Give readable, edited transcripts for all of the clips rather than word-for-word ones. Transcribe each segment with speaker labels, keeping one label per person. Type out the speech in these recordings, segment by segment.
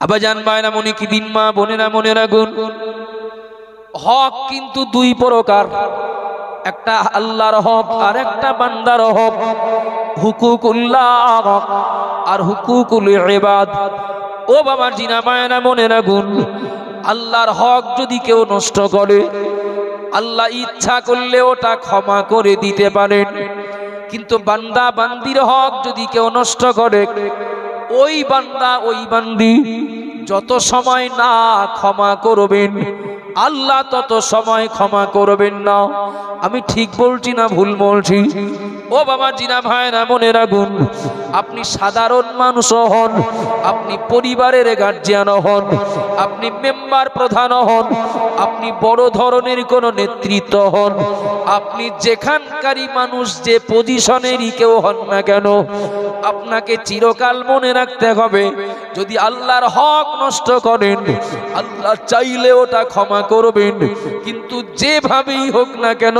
Speaker 1: আবাজান মায়েরা মনে কি দিন মা বোনেরা মনে রাখুন, হক কিন্তু দুই প্রকার, একটা আল্লাহর হক আর একটা বান্দার হক। হুকুকুল্লাহ আর হুকুকুল ইবাদ। ও বাবা জিনা মায়েরা মনে রাখুন, আল্লাহর হক যদি কেউ নষ্ট করে, আল্লাহ ইচ্ছা করলে ওটা ক্ষমা করে দিতে পারেন। কিন্তু বান্দা বান্দির হক যদি কেউ নষ্ট করে, ওই বান্দা ওই বান্দি যত সময় না ক্ষমা করবেন, আল্লাহ তত সময় ক্ষমা করবেন না। আমি ঠিক বলছি না ভুল বলছি? ও বাবা জিনা ভাইরা মনে রাখুন, আপনি সাধারণ মানুষ হন, আপনি পরিবারের গার্জিয়ান হন, আপনি মেম্বার প্রধান হন, আপনি বড় ধরনের কোনো নেতৃত্ব হন, আপনি যেখানকারই মানুষ যে পজিশনেরই কেউ হন না কেন, আপনাকে চিরকাল মনে রাখতে হবে, যদি আল্লাহর হক নষ্ট করেন, আল্লাহ চাইলে ওটা ক্ষমা করবেন। কিন্তু যেভাবেই হোক না কেন,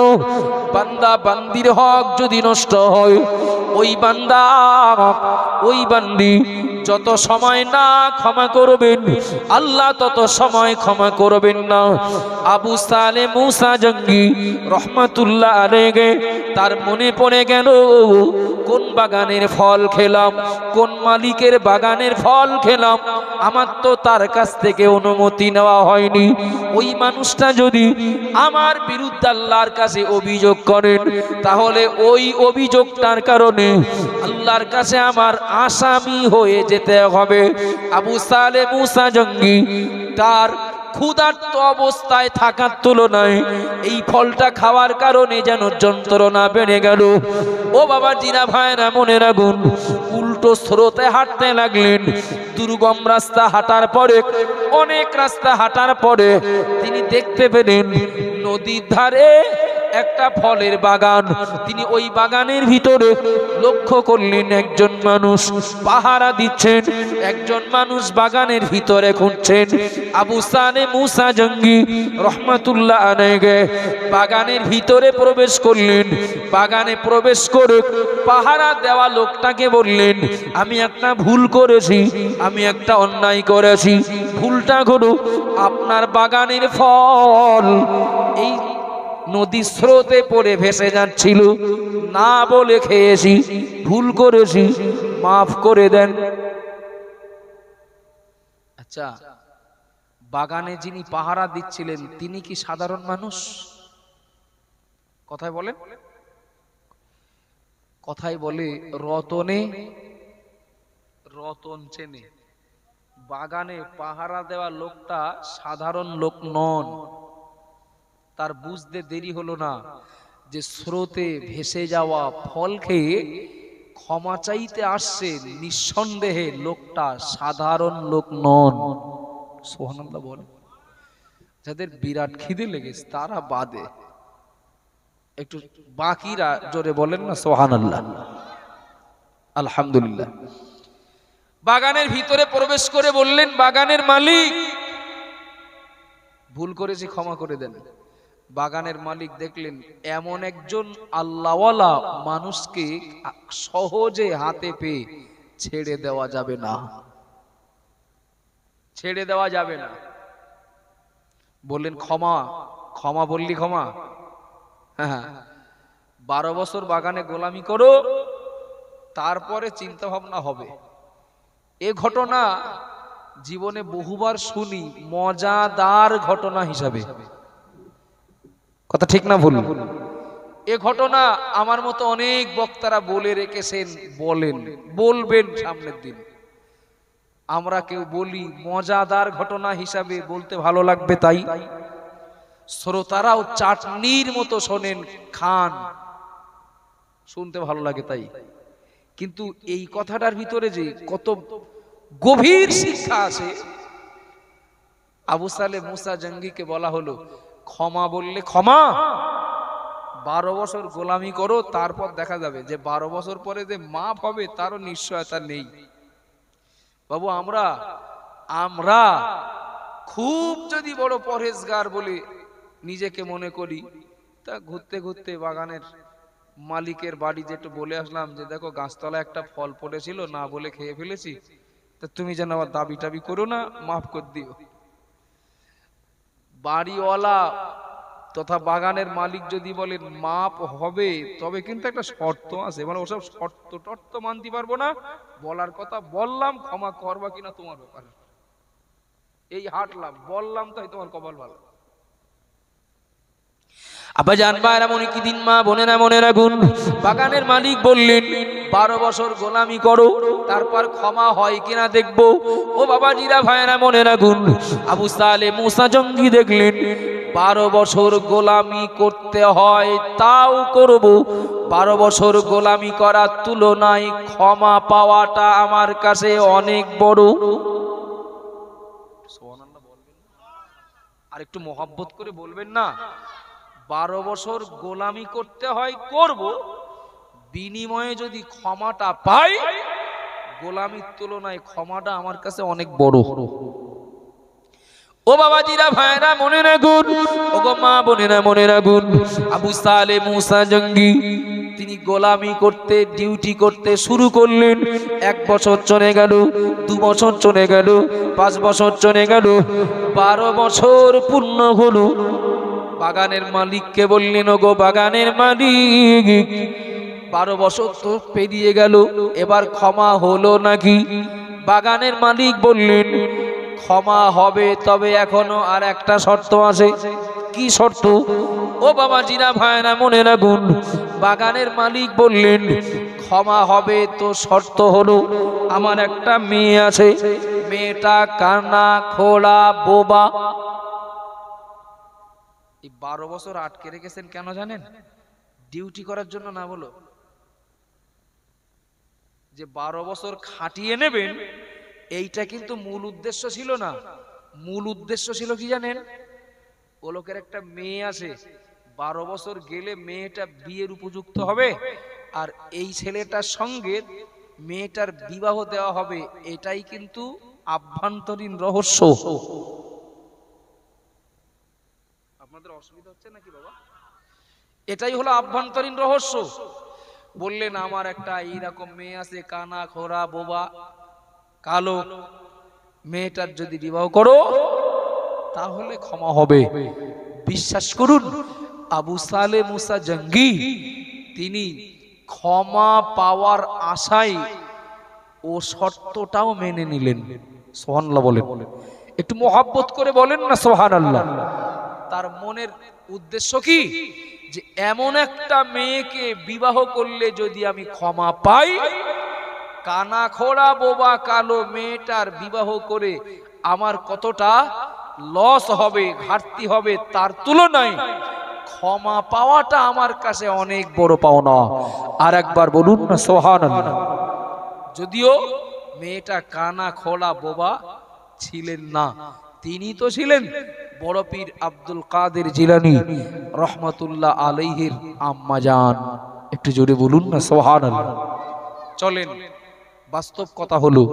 Speaker 1: বান্দা বান্দির হক যদি নষ্ট হয়, ওই বান্দা ওই বান্দি যত সময় না ক্ষমা করবেন, আল্লাহ তত সময় ক্ষমা করবেন না। আবু সালে মুসা জঙ্গি রহমাতুল্লাহ আলাইহি, তার মনে পড়ে গেল, কোন বাগানের ফল খেলাম, কোন মালিকের বাগানের ফল খেলাম, আমার তো তার কাছ থেকে অনুমতি নেওয়া হয়নি। ওই মানুষটা যদি আমার বিরুদ্ধে আল্লাহর কাছে অভিযোগ করেন, তাহলে ওই অভিযোগটার কারণে আল্লাহর কাছে আমার আসামি হয়ে যেতে হবে। আবু সালে মুসা জঙ্গি তার ক্ষুধার্ত অবস্থায় থাকার তুলনায় এই ফলটা খাওয়ার কারণে যেন যন্ত্রণা বেড়ে গেল। ও বাবা জিনা ভাইরা মনে রাখুন, উল্টো স্রোতে হাঁটতে লাগলেন। দুর্গম রাস্তা হাঁটার পরে, অনেক রাস্তা হাঁটার পরে তিনি দেখতে পেলেন নদীর ধারে একটা ফলের বাগান। তিনি ওই বাগানের ভিতরে লক্ষ্য করলেন একজন মানুষ পাহারা দিচ্ছেন, একজন মানুষ বাগানের ভিতরে খুঁজছেন। আবু সালে মুসা জঙ্গি রহমাতুল্লাহ আলাইহি বাগানের ভিতরে প্রবেশ করলেন। বাগানে প্রবেশ করে পাহারা দেওয়া লোকটাকে বললেন, আমি একটা ভুল করেছি, আমি একটা অন্যায় করেছি। ভুলটা হলো আপনার বাগানের ফল এই নদী স্রোতে পড়ে ভেসে যাচ্ছিল, না বলে খেয়েছি, ভুল করেছি, মাফ করে দেন। আচ্ছা, বাগানে যিনি পাহারা দিচ্ছিলেন তিনি কি সাধারণ মানুষ? কথায় বলেন, কথায় বলে রতনে রতন চেনে। বাগানে পাহারা দেওয়া লোকটা সাধারণ লোক নন। তার বুঝতে দেরি হলো না যে স্রোতে ভেসে যাওয়া ফল খেয়ে ক্ষমা চাইতে আসছে, নিঃসন্দেহে লোকটা সাধারণ লোক নন। সুবহানাল্লাহ বলে। যাদের বিরাট খিদে লেগেছে তারা বাদে, একটু বাকিরা জোরে বলেন না সুবহানাল্লাহ, আলহামদুলিল্লাহ। বাগানের ভিতরে প্রবেশ করে বললেন, বাগানের মালিক, ভুল করেছি, ক্ষমা করে দেন। বাগানের মালিক দেখলেন এমন একজন আল্লাহওয়ালা মানুষকে সহজে হাতে পেয়ে ছেড়ে দেওয়া যাবে না, ছেড়ে দেওয়া যাবে না। বললেন, ক্ষমা, ক্ষমা বললি ক্ষমা? হ্যাঁ, 12 বছর বাগানে গোলামি করো, তারপরে চিন্তা ভাবনা হবে। এ ঘটনা জীবনে বহুবার শুনি মজাদার ঘটনা হিসাবে। কথা ঠিক না ভুল? এ ঘটনা আমার মতো অনেক বক্তারা বলে রেখেছেন, বলেন, বলবেন সামনের দিন। আমরা কেউ বলি মজাদার ঘটনা হিসাবে, বলতে ভালো লাগবে তাই। শ্রোতারাও চাটনির মতো শোনেন, খান, শুনতে ভালো লাগে তাই। কিন্তু এই কথাটার ভিতরে যে কত গভীর শিক্ষা আছে। আবু সালে মুসা জঙ্গিকে বলা হলো, ক্ষমা বললে ক্ষমা, 12 বছর গোলামি করো, তারপর দেখা যাবে যে 12 বছর পরে যে মাফ হবে তারও নিশ্চয়তা নেই। বাবু, আমরা খুব যদি বড় পরহেজগার বলে নিজেকে মনে করি, তা ঘুরতে ঘুরতে বাগানের মালিকের বাড়ি যেটা বলে আসলাম যে দেখো গাছতলা একটা ফল পড়েছিল, না বলে খেয়ে ফেলেছি, তা তুমি যেন আবার দাবি টাবি করো না, মাফ করে দিও। বাড়িওয়ালা তথা বাগানের মালিক যদি বলেন মাপ হবে, তবে কিন্তু একটা শর্ত আছে, মানে ওসব শর্ত টর্ত মানতে পারবো না, বলার কথা বললাম, ক্ষমা করবা কিনা তোমার ব্যাপার। এই হাঁটলাম বললাম, তাই তোমার কপাল ভালো। আব্বা জান ভাইরা মনে কি দিন, মা বোনেরা মনে রাখুন, বাগানের মালিক বললেন 12 বছর গোলামি করো, তারপর ক্ষমা হয় কিনা দেখবো। ও বাবাজিরা ভাইরা মনে রাখুন, আবু সালে মুসা জঙ্গি দেখলেন 12 বছর গোলামি করতে হয়, তাও করব। 12 বছর গোলামি করার তুলনায় ক্ষমা পাওয়াটা আমার কাছে অনেক বড়। আর একটু মহব্বত করে বলবেন না, 12 বছর গোলামি করতে হয়, করব, বিনিময়ে যদি ক্ষমাটা পাই, গোলামির তুলনায় ক্ষমাটা আমার কাছে অনেক বড়। ও বাবাজিরা ভাইরা মনে রাখুন, ও গো মা বোনেরা মনে রাখুন, আবু সালে মুসা জঙ্গি তিনি গোলামি করতে, ডিউটি করতে শুরু করলেন। 1 বছর চলে গেল, 2 বছর চলে গেল, 5 বছর চলে গেল, 12 বছর পূর্ণ হলো। বাগানের মালিককে বললেন, ও গো বাগানের মালিক, 12 বছর তো পেরিয়ে গেল, এবার ক্ষমা হলো নাকি? বাগানের মালিক বললেন, ক্ষমা হবে, তবে এখনো আর একটা শর্ত আছে। কি শর্ত? ও বাবা জিনা ভাইরা মনে রাখুন, বাগানের মালিক বললেন, ক্ষমা হবে তো শর্ত হলো, আমার একটা মেয়ে আছে, মেয়েটা কানা খোলা বোবা। এই 12 বছর আটকে রেখেছেন কেন জানেন? ডিউটি করার জন্য না, বলো যে 12 বছর খাটিয়ে নেবেন, এইটা কিন্তু মূল উদ্দেশ্য ছিল না। মূল উদ্দেশ্য ছিল কি জানেন? ও লোকের একটা মেয়ে আছে, 12 বছর গেলে মেয়েটা বিয়ের উপযুক্ত হবে, আর এই ছেলেটার সঙ্গে মেয়েটার বিবাহ দেওয়া হবে। এটাই কিন্তু আভ্যন্তরীণ রহস্য। আপনাদের অসুবিধা হচ্ছে নাকি বাবা? এটাই হলো আভ্যন্তরীণ রহস্য। বললেন, আমার একটা এইরকম মেয়ে আছে, কানা খোরা বোবা কালো, মেয়েটার যদি বিবাহ করো তাহলে ক্ষমা হবে। বিশ্বাস করুন, আবু সালে মুসা জঙ্গি তিনি ক্ষমা পাওয়ার আশায় ও শর্তটাও মেনে নিলেন। সুবহানাল্লাহ বলেন, একটু মহব্বত করে বলেন না সুবহানাল্লাহ। তার মনের উদ্দেশ্য কি? যে এমন একটা মেয়েকে বিবাহ করলে যদি আমি ক্ষমা পাই, কানা খোড়া বোবা কালো মেয়েটার বিবাহ করে আমার কতটা লস হবে, ঘাটতি হবে, তার তুলনায় ক্ষমা পাওয়াটা আমার কাছে অনেক বড় পাওনা। আর একবার বলুন না সুবহানাল্লাহ। যদিও মেয়েটা কানা খোড়া বোবা ছিলেন না, তিনি তো ছিলেন বড় পীর আব্দুল কাদের জিলানী রহমাতুল্লাহ আলাইহির আম্মা জান। একটু জোরে বলুন না সুবহানাল্লাহ। চলেন, বাস্তব কথা হলো,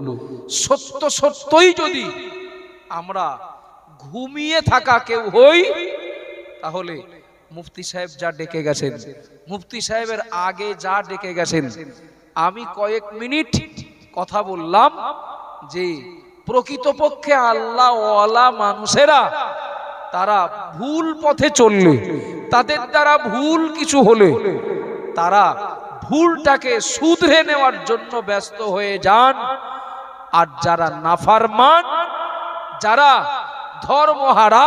Speaker 1: সত্য সত্যই যদি আমরা ঘুমিয়ে থাকা কেউ হই, তাহলে মুফতি সাহেব যা ডেকে গেছেন, মুফতি সাহেবের আগে যা ডেকে গেছেন, আমি কয়েক মিনিট কথা বললাম যে প্রকৃতপক্ষে আল্লাহ ওয়ালা মানুষেরা তারা ভুল পথে চললে, তাদের দ্বারা ভুল কিছু হলে, তারা ভুলটাকে শুধরে নেওয়ার জন্য ব্যস্ত হয়ে যান। আর যারা নাফরমান, যারা ধর্মহারা,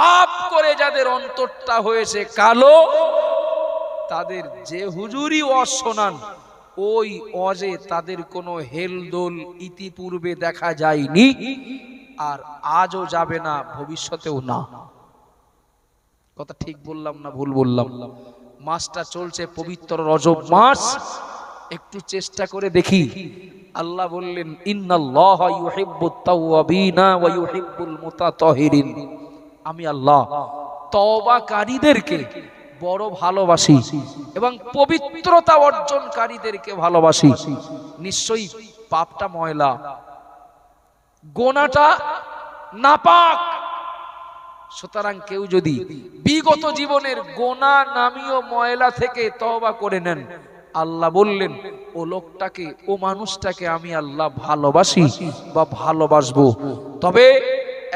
Speaker 1: পাপ করে যাদের অন্তরটা হয়েছে কালো, তাদের যে হুজুরি ওয়াজ শোনান, ওই ওয়াজে তাদের কোনো হেলদোল ইতিপূর্বে দেখা যায়নি, আর আজও যাবে না, ভবিষ্যতেও না। কথা ঠিক বললাম না ভুল বললাম? মাসটা চলছে পবিত্র রজব মাস, একটু চেষ্টা করে দেখি। আল্লাহ বললেন, ইন্নাল্লাহা ইউহিব্বুত তাওয়াবিনা ওয়া ইউহিব্বুল মুতাতাহিরিন, আমি আল্লাহ তওবাকারীদেরকে বড় ভালোবাসি এবং পবিত্রতা অর্জনকারীদেরকে ভালোবাসি। নিশ্চয়ই পাপটা ময়লা, গোনাটা নাপাক। সুতরাং কেউ যদি বিগত জীবনের গোনা নামীয় ময়লা থেকে তওবা করে নেন, আল্লাহ বললেন ও লোকটাকে, ও মানুষটাকে আমি আল্লাহ ভালোবাসি বা ভালোবাসবো। তবে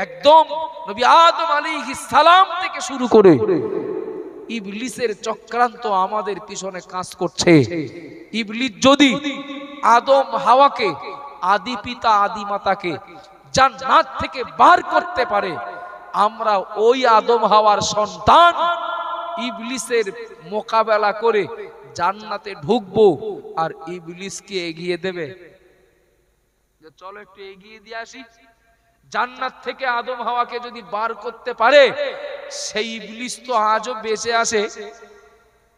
Speaker 1: একদম নবী আদম আলাইহিস সালাম থেকে শুরু করে ইবলিসের চক্রান্ত আমাদের পিছনে কাজ করছে। ইবলিস যদি আদম হাওয়াকে, আদি পিতা আদি মাতাকে জান্নাত থেকে বার করতে পারে, আমরা ওই আদম হাওয়ার সন্তান ইবলিসের মোকাবেলা করে জান্নাতে ঢুকবো, আর ইবলিসকে এগিয়ে দেবে। চলো একটু এগিয়ে দিয়ে আসি। জান্নাত থেকে আদম হাওয়াকে যদি বার করতে পারে, সেই ইবলিস তো আজও বেঁচে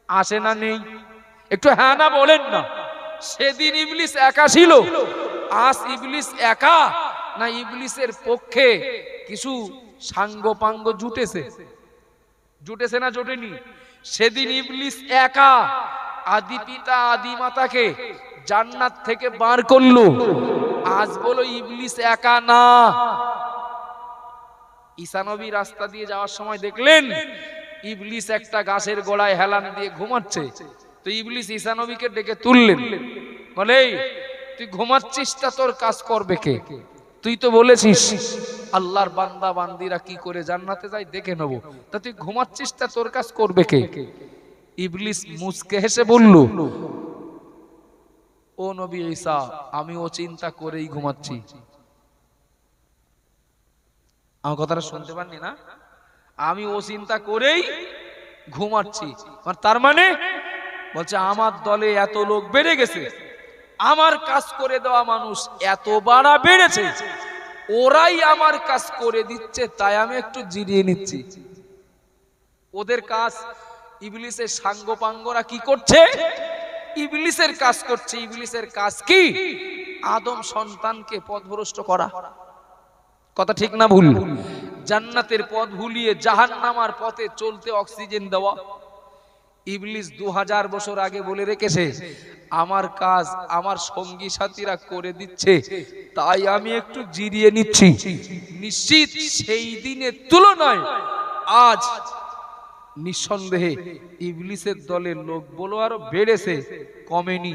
Speaker 1: আসে না নেই? একটু হ্যাঁ না বলেন না। সেদিন ইবলিস একা ছিল, আজ ইবলিস একা না ইবলিসের পক্ষে কিছু সাঙ্গপাঙ্গ জুটেছে না জোটেনি? সেদিন ইবলিস একা আদি পিতা আদি মাতাকে জান্নাত থেকে বার করলো, আজ বলো ইবলিস একা না। ঈসা নবী রাস্তা দিয়ে যাওয়ার সময় দেখলেন ইবলিস একটা গাছের গোড়ায় হেলান দিয়ে ঘুমাচ্ছে। তো ইবলিস ঈসা নবীকে ডেকে তুললেন, বলে তুই ঘুমাচ্ছিস, তা তোর কাজ করবে কে? তুই তো বলেছিস আল্লাহর বান্দা বান্দিরা কি করে জান্নাতে যায় দেখে নেব, তা তুই ঘুমাচ্ছিস, তা তোর কাজ করবে কে? ইবলিস মুচকে হেসে বলল, ও নবী ঈসা, আমি ও চিন্তা করেই ঘুমাচ্ছি। আমার কথাটা শুনতে পাননি না? আমি ও চিন্তা করেই ঘুমাচ্ছি। তার মানে বলছে আমার দলে এত লোক বেড়ে গেছে, আমার কাজ করে দেওয়া মানুষ এত বাড়া বেড়েছে, ওরাই আমার কাজ করে দিচ্ছে, তাই আমি একটু জিরিয়ে নিচ্ছি। ওদের কাজ, ইবলিসের সাঙ্গপাঙ্গরা কি করছে? ইবলিসের কাজ করছে। ইবলিসের কাজ কি? আদম সন্তানকে পথভ্রষ্ট করা। কথা ঠিক না ভুল? জান্নাতের পথ ভুলিয়ে জাহান্নামার পথে চলতে অক্সিজেন দেওয়া। ইবলিস 2000 বছর আগে বলে রেখেছে আমার কাজ আমার সঙ্গী সাথীরা করে দিচ্ছে, তাই আমি একটু জিরিয়ে নিচ্ছি। নিশ্চিত সেই দিনের তুলনায় আজ নিঃসন্দেহে ইবলিসের দলের লোক বলো আরো বেড়েছে, কমেনি।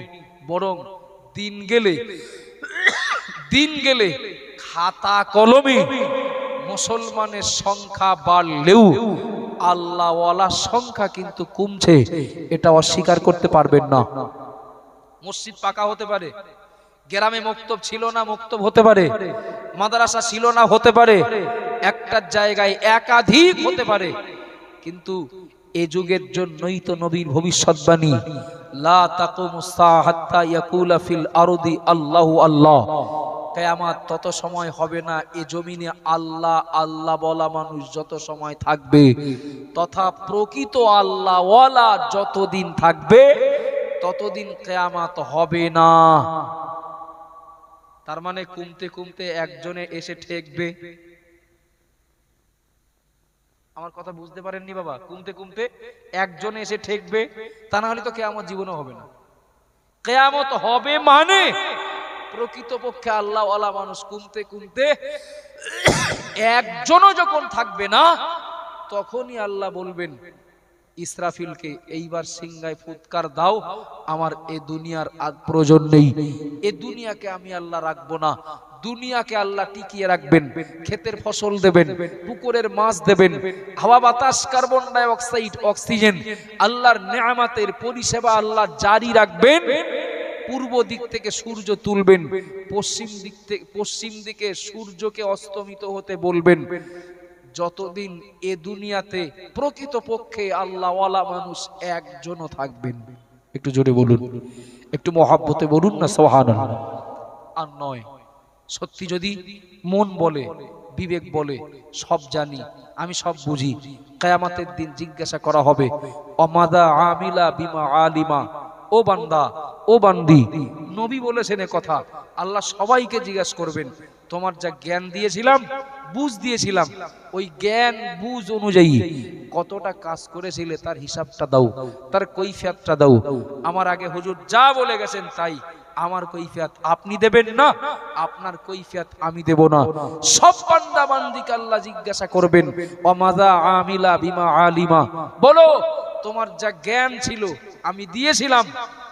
Speaker 1: বরং দিন গেলে খাতা কলমে মুসলমানের সংখ্যা বাড়লেও আল্লাহওয়ালার সংখ্যা কিন্তু কমছে, এটা অস্বীকার করতে পারবেন না। মসজিদ পাকা হতে পারে, গ্রামে মক্তব ছিল না, মক্তব হতে পারে, মাদ্রাসা ছিল না, হতে পারে, একটা জায়গায় একাধিক হতে পারে, কিন্তু এ যুগের জন্যই তো নবীর ভবিষ্যৎবাণী, লা তাকুমুস সাআ হাত্তা ইয়াকুলা ফিল আরদি আল্লাহু আল্লাহ। কিয়ামত তত সময় হবে না এ জমিনে আল্লাহ আল্লাহ বলা মানুষ যত সময় থাকবে, তথা প্রকৃত আল্লাহওয়ালা যতদিন থাকবে ততদিন কিয়ামত হবে না। তার মানে কমতে কমতে একজনে এসে ঠেকবে। আমার কথা বুঝতে পারেননি বাবা? কমতে কমতে একজনে এসে ঠেকবে, তা না হলে তো কিয়ামত জীবনে হবে না। কিয়ামত হবে মানে প্রকৃতপক্ষে আল্লাহওয়ালা মানুষ কমতে কমতে একজনও যখন থাকবে না, তখনই আল্লাহ বলবেন ইসরাফিলকে, এইবার সিংহায় ফুৎকার দাও, আমার এ দুনিয়ার আর প্রয়োজন নেই, এ দুনিয়াকে আমি আল্লাহ রাখবো না। দুনিয়াকে আল্লাহ টিকিয়ে রাখবেন, ক্ষেতের ফসল দেবেন, পুকুরের মাছ দেবেন, হাওয়া বাতাস কার্বন ডাই অক্সাইড অক্সিজেন আল্লাহর নেয়ামতের পরিষেবা আল্লাহ জারি রাখবেন। পূর্ব দিক থেকে সূর্য তুলবেন, পশ্চিম দিকে সূর্যকে অস্তমিত হতে বলবেন। যতদিন এ দুনিয়াতে প্রকৃতপক্ষে আল্লাহওয়ালা মানুষ একজনও থাকবেন। একটু জোরে বলুন, একটু মহাব্বতে বলুন না সুবহানাল্লাহ। আর নয়, সত্যি যদি মন বলে, বিবেক বলে, সব জানি, আমি সব বুঝি, কিয়ামতের দিন জিজ্ঞাসা করা হবে অমাদা আমিলা বিমা আলিমা। ও বান্দা, ও বান্দি, নবী বলেছেন এ কথা। আল্লাহ সবাইকে জিজ্ঞাসা করবেন তোমার যা জ্ঞান দিয়েছিলাম, বুঝ দিয়েছিলাম, ওই জ্ঞান বুঝ অনুযায়ী কতটা কাজ করেছিলে তার হিসাবটা দাও, তার কৈফিয়তটা দাও। আমার আগে হুজুর যা বলে গেছেন তাই, আমার কৈফিয়ত আপনি দেবেন না, আপনার কৈফিয়ত আমি দেব না। সব বান্দা বান্দিকে আল্লাহ জিজ্ঞাসা করবেন ওয়ামাযা আমিলা বিমা আলিমা। বলো তোমার যা জ্ঞান ছিল আমি দিয়েছিলাম,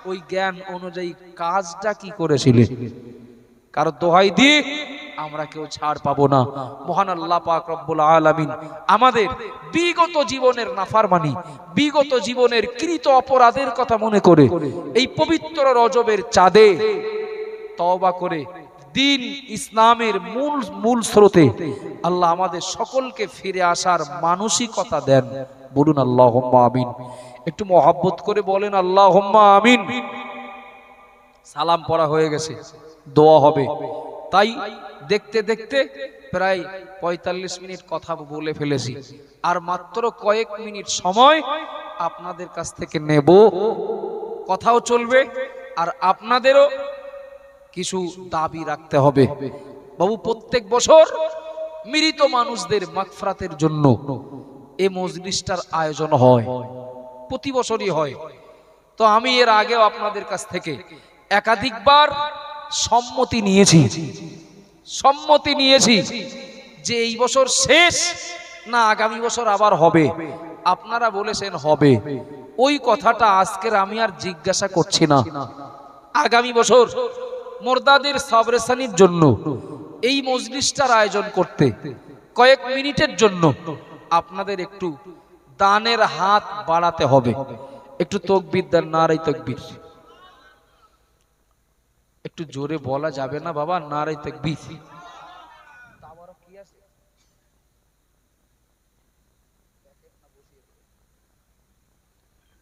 Speaker 1: ওই জ্ঞান অনুযায়ী কাজটা কি করেছিলে। কারণ দোহাই দিয়ে আমরা কেউ ছাড় পাবো না। মহান আল্লাহ পাক রব্বুল আলামিন আমাদের বিগত জীবনের নাফরমানি, বিগত জীবনের কৃত অপরাধের কথা মনে করে এই পবিত্র রজবের চাঁদে তওবা করে দিন ইসলামের মূল স্রোতে আল্লাহ আমাদের সকলকে ফিরে আসার মানসিকতা দেন। বলুন আল্লাহুম্মা আমিন। একটু মহব্বত করে বলেন আল্লাহুম্মা আমিন। সালাম পড়া হয়ে গেছে, দোয়া হবে। তাই দেখতে দেখতে প্রায় ৪৫ মিনিট কথা বলে ফেলেছি। আর মাত্র কয়েক মিনিট সময় আপনাদের কাছ থেকে নেব, কথাও চলবে আর আপনাদেরও কিছু দাবি রাখতে হবে। বাবু, প্রত্যেক বছর মৃত মানুষদের মাগফিরাতের জন্য এই মজলিসটার আয়োজন হয়, প্রতি বছরই হয়। তো আমি এর আগেও আপনাদের কাছ থেকে একাধিকবার সম্মতি নিয়েছি যে এই বছর শেষ না আগামী বছর আবার হবে। আপনারা বলেছেন হবে। ওই কথাটা আজকের আমি আর জিজ্ঞাসা করছি না। আগামী বছর মুর্দাদের সাবরেসানির জন্য এই মজলিসটার আয়োজন করতে কয়েক মিনিটের জন্য আপনাদের একটু দানের হাত বাড়াতে হবে। একটু তাকবীর দেন, নারে তাকবীর। একটু জোরে বলা যাবে না বাবা? নারে তাকবীর।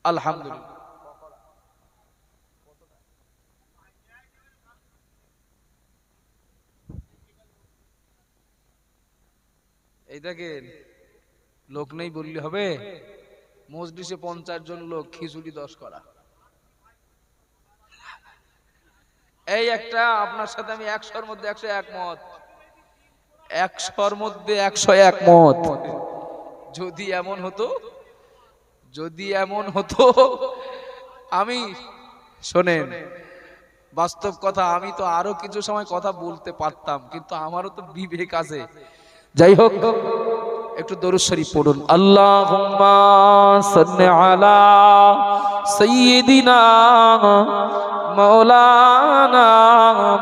Speaker 1: আলহামদুলিল্লাহ। এই দেখেন, লোক নেই বললে হবে? মজলিসে 50 জন লোক, খিচুড়ি 10 করা। এই একটা আপনার সাথে আমি 100-র মধ্যে 100 একমত, 100-র মধ্যে 100 একমত। যদি এমন হতো আমি, শোনেন বাস্তব কথা, আমি তো আরো কিছু সময় কথা বলতে পারতাম, কিন্তু আমারও তো বিবেক আছে। যাই হোক, একটু দরুদ শরীফ পড়ুন। আল্লাহুম্মা সাল্লি আলা সাইয়্যিদিনা মাওলানা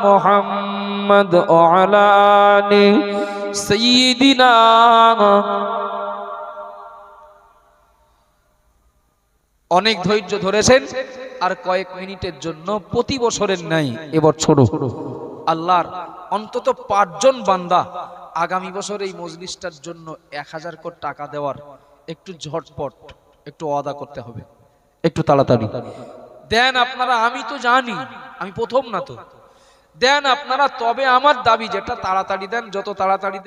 Speaker 1: মুহাম্মদ ওয়া আলা আলি সাইয়্যিদিনা। অনেক ধৈর্য ধরেছেন, আর কয়েক মিনিটের জন্য প্রতি বছরের নাই এবার ছোট আল্লাহর অন্তত 5 জন বান্দা আগামী বছর এই মজলিসটার জন্য 1000 কোটি টাকা দেওয়ার একটু ঝটপট একটু ওয়াদা করতে হবে। একটু তাড়াতাড়ি দেন আপনারা। আমি তো জানি আমি প্রথম না, তো দেন আপনারা। তবে আমার দাবি যেটা, তাড়াতাড়ি দেন, যত তাড়াতাড়ি দেন